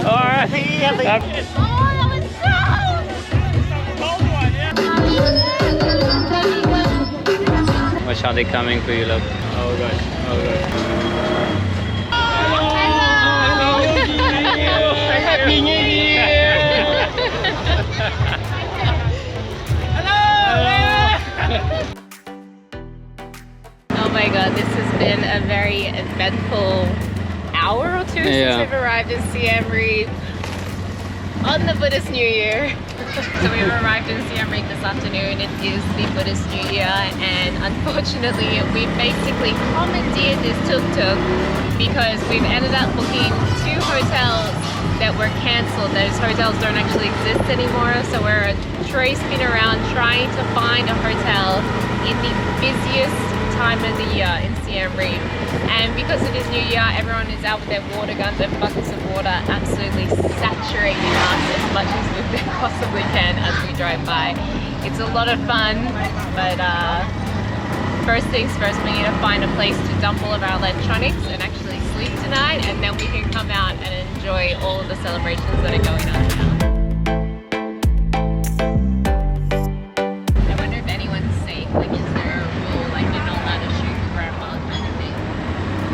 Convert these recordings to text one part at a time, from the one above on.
Alright. Watch how they're coming for you, look. Oh gosh, oh gosh. Happy New Year! Oh my god, this has been a very eventful hour or two since we've arrived in Siem Reap on the Buddhist New Year. So we've arrived in Siem Reap this afternoon. It is the Buddhist New Year, and unfortunately we basically commandeered this tuk-tuk because we've ended up booking 2 hotels that were cancelled. Those hotels don't actually exist anymore, so we're tracing around trying to find a hotel in the busiest time of the year in Siem Reap. And because it is New Year, everyone is out with their water guns and buckets of water, absolutely saturating us as much as we possibly can as we drive by. It's a lot of fun, but first things first, we need to find a place to dump all of our electronics and actually sleep tonight, and then we can come out and enjoy all of the celebrations that are going on now. I wonder if anyone's safe, like is there a rule like you're not allowed to shoot grandma kind of thing?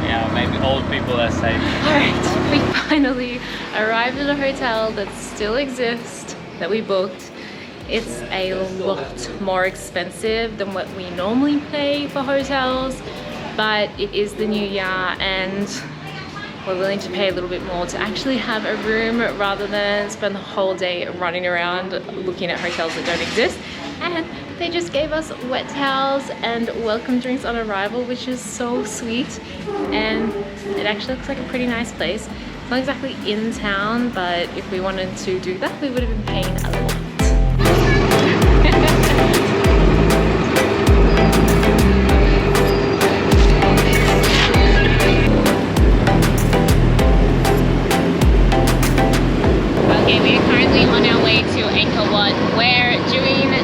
Yeah, maybe old people are safe. Alright, we finally arrived at a hotel that still exists, that we booked. It's a lot more expensive than what we normally pay for hotels, but it is the New Year and we're willing to pay a little bit more to actually have a room rather than spend the whole day running around looking at hotels that don't exist. And they just gave us wet towels and welcome drinks on arrival, which is so sweet. And it actually looks like a pretty nice place. It's not exactly in town, but if we wanted to do that, we would have been paying a lot. Okay, we are currently on our way to Angkor Wat, where during the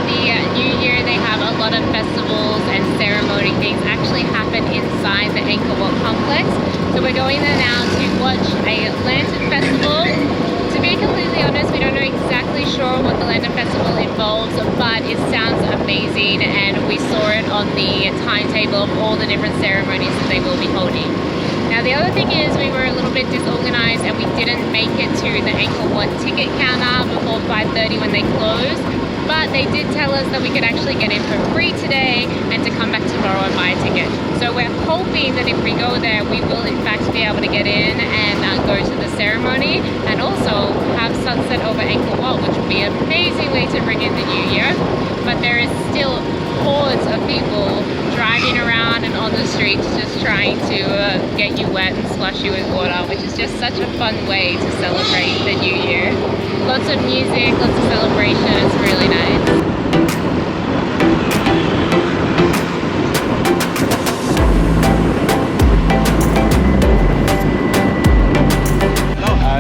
New Year they have a lot of festivals and ceremony things actually happen inside the Angkor Wat complex. So we're going there now to watch a lantern festival. To be completely honest, we don't know exactly sure what the lantern festival involves, but it sounds amazing, and we saw it on the timetable of all the different ceremonies that they will be holding. Now the other thing is we were a little bit disorganized and we didn't make it to the Angkor Wat ticket counter before 5:30 when they closed, but they did tell us that we could actually get in for free today and to come back tomorrow and buy a ticket. So we're hoping that if we go there, we will in fact be able to get in and go to the ceremony and also have sunset over Angkor Wat, which would be an amazing way to bring in the New Year. But there is still hordes of people driving around and on the streets just trying to get you wet and splash you with water, which is just such a fun way to celebrate the New Year. Lots of music, lots of celebration, it's really nice.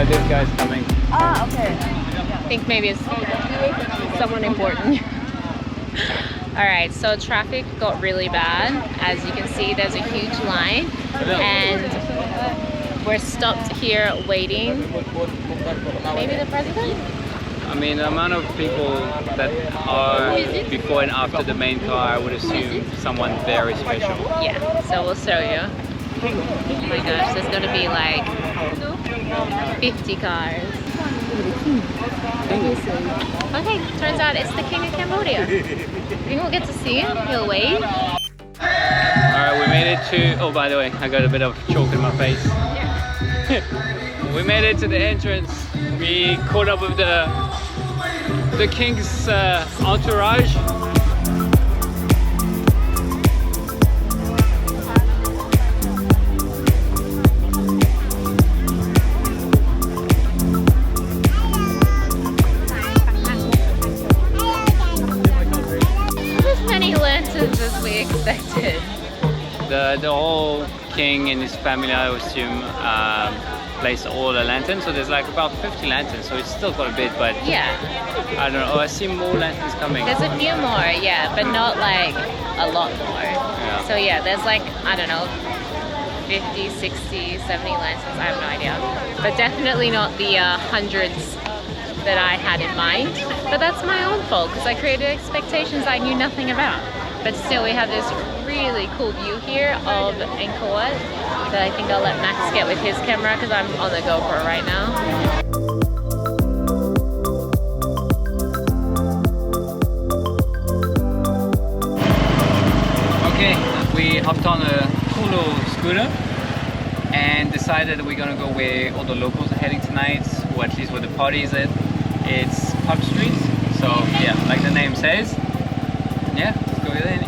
This guy's coming. Ah, okay. I think maybe it's someone important. Alright, so traffic got really bad. As you can see, there's a huge line and we're stopped here waiting. Maybe the president? I mean, the amount of people that are before and after the main car, I would assume someone very special. Yeah, so we'll show you. Oh my gosh, there's gonna be like 50 cars. Okay, turns out it's the king of Cambodia. I think we'll get to see him. He'll wave. Alright, we made it to... Oh, by the way, I got a bit of chalk in my face. Yeah. We made it to the entrance. We caught up with the king's entourage. As we expected. The whole king and his family, I would assume, place all the lanterns. So there's like about 50 lanterns, so it's still quite a bit, but yeah, I don't know. Oh, I see more lanterns coming. There's a few more, yeah, but not like a lot more. Yeah. So yeah, there's like, I don't know, 50, 60, 70 lanterns, I have no idea. But definitely not the hundreds that I had in mind. But that's my own fault because I created expectations I knew nothing about. But still, we have this really cool view here of Angkor Wat that I think I'll let Max get with his camera because I'm on the GoPro right now. Okay, we hopped on a cool little scooter and decided we're gonna go where all the locals are heading tonight, or at least where the party is at. It's Pub Street, so yeah, like the name says. Yeah, let's go in and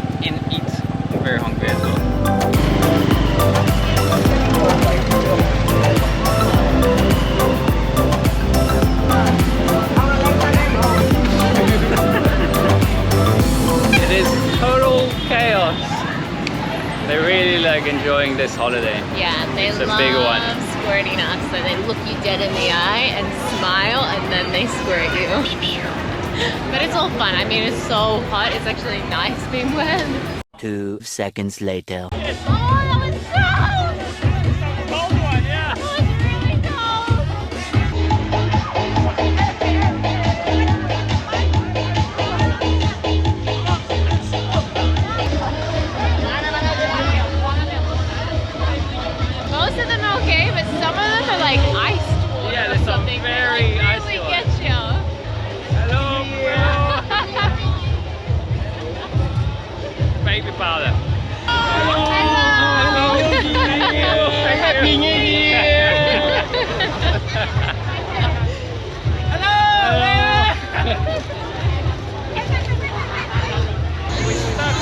eat. I'm very hungry as well. It is total chaos. They're really like enjoying this holiday. Yeah, they It's a love big one. squirting us. So they look you dead in the eye and smile and then they squirt you. But it's all fun. I mean, it's so hot. It's actually nice being wet. 2 seconds later. Oh, that was cold! Cold one, yeah. It was really cold. Most of them are okay, but some of them are like iced water. Yeah, or there's some something. very They icy really ones. get you. Hello, baby powder. Hello. Happy New Year! We stuck.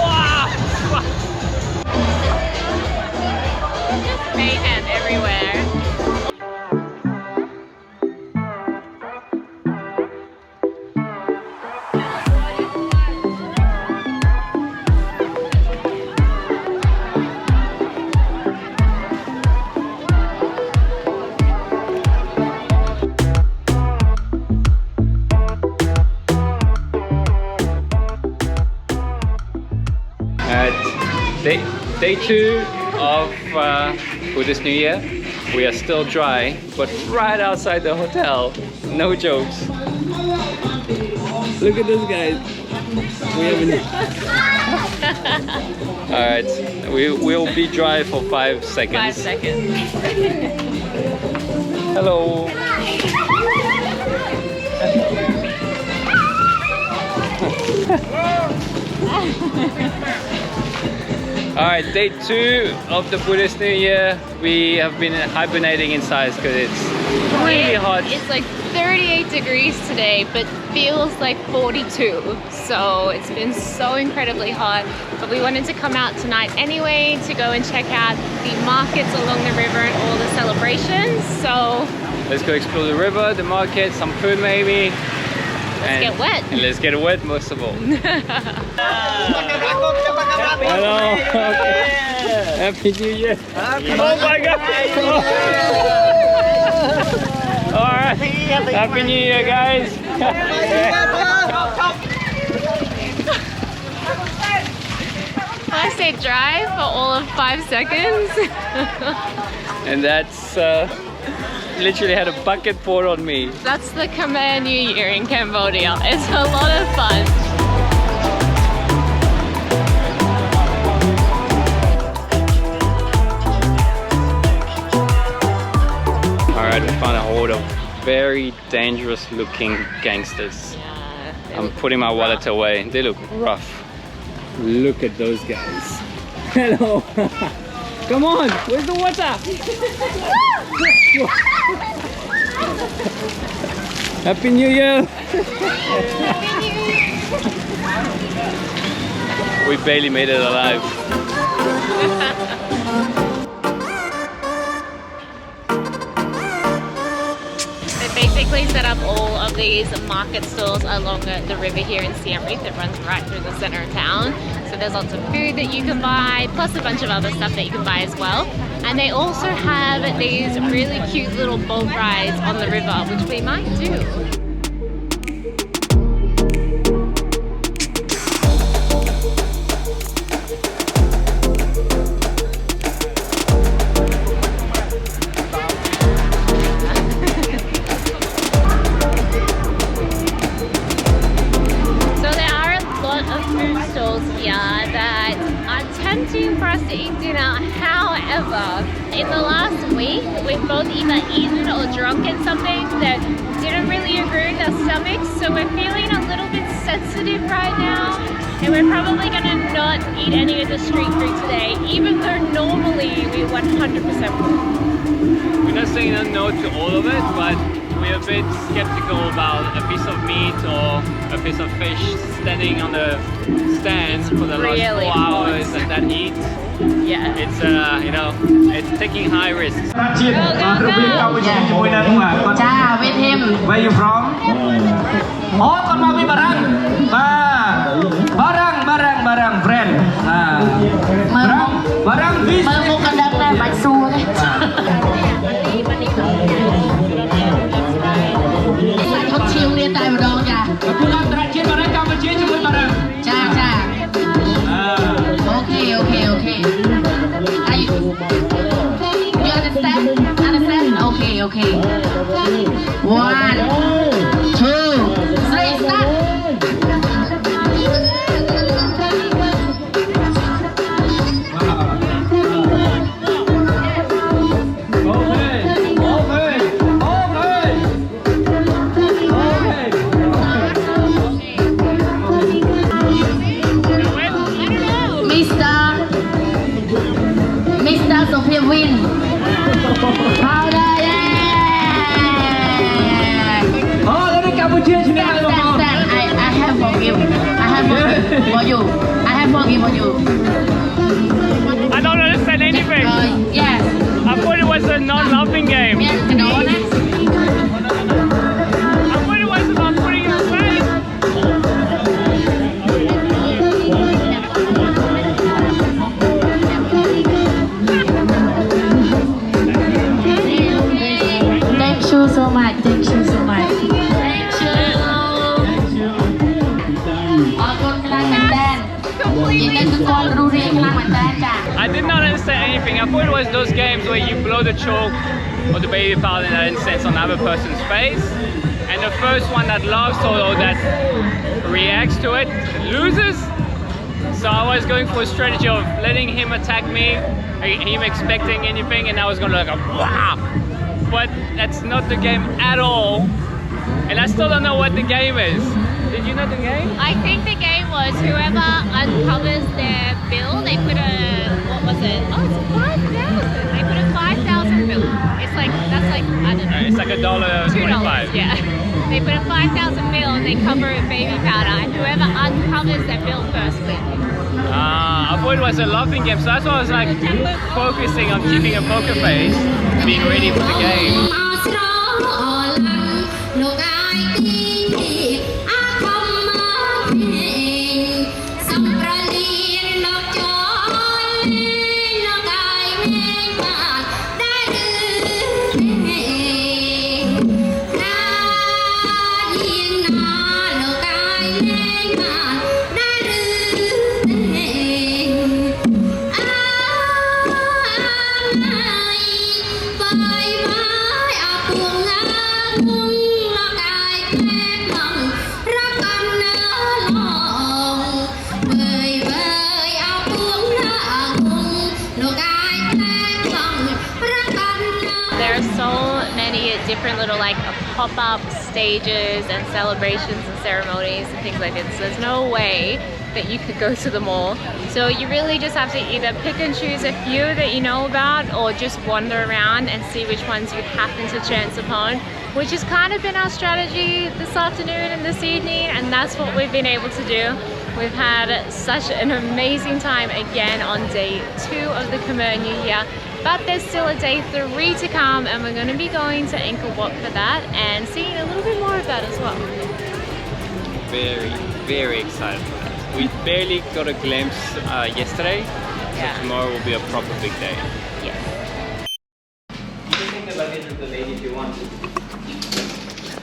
Wow! Just mayhem everywhere. Day 2 of Buddhist New Year. We are still dry, but right outside the hotel. No jokes. Look at this, guys. We haven't. Alright, we'll be dry for 5 seconds. 5 seconds. Hello. Alright, day 2 of the Buddhist New Year. We have been hibernating inside because it's really hot. It's like 38 degrees today, but feels like 42. So it's been so incredibly hot. But we wanted to come out tonight anyway to go and check out the markets along the river and all the celebrations. So let's go explore the river, the market, some food maybe. let's get wet. And let's get wet most of all. Hello. Happy New Year. Oh my God. Alright. Happy New Year, guys. I stayed dry for all of 5 seconds. And that's literally had a bucket poured on me. That's the Khmer New Year in Cambodia. It's a lot of fun. Alright, we found a horde of very dangerous looking gangsters. Yeah, I'm putting my wallet away. They look rough. Look at those guys. Hello. Come on, where's the water? Happy New Year. We barely made it alive. Basically set up all of these market stalls along the river here in Siem Reap that runs right through the center of town. So there's lots of food that you can buy, plus a bunch of other stuff that you can buy as well. And they also have these really cute little boat rides on the river, which we might do. However, in the last week, we've both either eaten or drunken something that didn't really agree with our stomachs, so we're feeling a little bit sensitive right now, and we're probably gonna not eat any of the street food today, even though normally we 100% would. We're not saying no to all of it, but we're a bit skeptical about a piece of meat or a piece of fish standing on the stand for the last 4 hours and that heat. Yeah. It's you know, it's taking high risks. Go. Cha, with him. Where you from? Oh, con mau với barang. Barang friend. Barang fish. Mơ một cái đằng này bạch xu đấy. Không chiều liên tại một đâu cha. Kebetulan terakhir barang Cambodia cuma barang. Cha. Okay. You understand? Okay. 1, 2, 3, start. Mr. Sophia win. Powder, yeah. Oh, dari Cambodia sini ada Stand. I have forgive. For you. I have forgive for you. I don't understand anything. Yes. I thought it was a non-laughing game. Yes, you know that. I thought it was about putting your face. Thank you so much. I did not understand anything. I thought it was those games where you blow the chalk or the baby powder and that incense on the other person's face, and the first one that laughs or that reacts to it loses. So I was going for a strategy of letting him attack me, him expecting anything, and I was gonna like wow. But that's not the game at all, and I still don't know what the game is. Did you know the game? I think the game was whoever uncovers their bill, they put a, what was it? Oh, it's 5,000. They put a 5,000 bill. It's like, that's like, I don't know. It's like $1.25. $2, yeah. They put a 5,000 bill and they cover it with baby powder, and whoever uncovers their bill first wins. I thought it was a laughing game, so that's why I was like focusing on keeping a poker face, being ready for the game. Different little like pop-up stages and celebrations and ceremonies and things like this. So there's no way that you could go to them all. So you really just have to either pick and choose a few that you know about, or just wander around and see which ones you happen to chance upon, which has kind of been our strategy this afternoon and this evening, and that's what we've been able to do. We've had such an amazing time again on day 2 of the Khmer New Year. But there's still a day 3 to come, and we're going to be going to Angkor Wat for that and seeing a little bit more of that as well. Very, very excited for that. We barely got a glimpse yesterday, so tomorrow will be a proper big day. Yes. You can take the luggage with the lady if you want.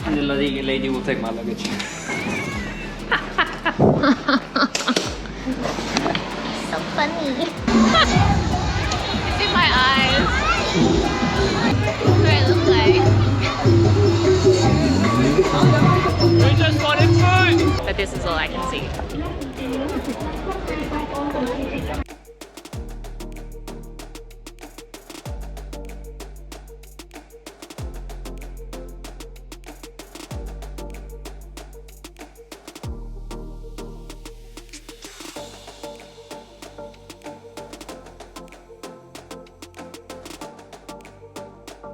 And the lady will take my luggage. So funny. In my eyes. What do I look like? We just wanted food! But this is all I can see.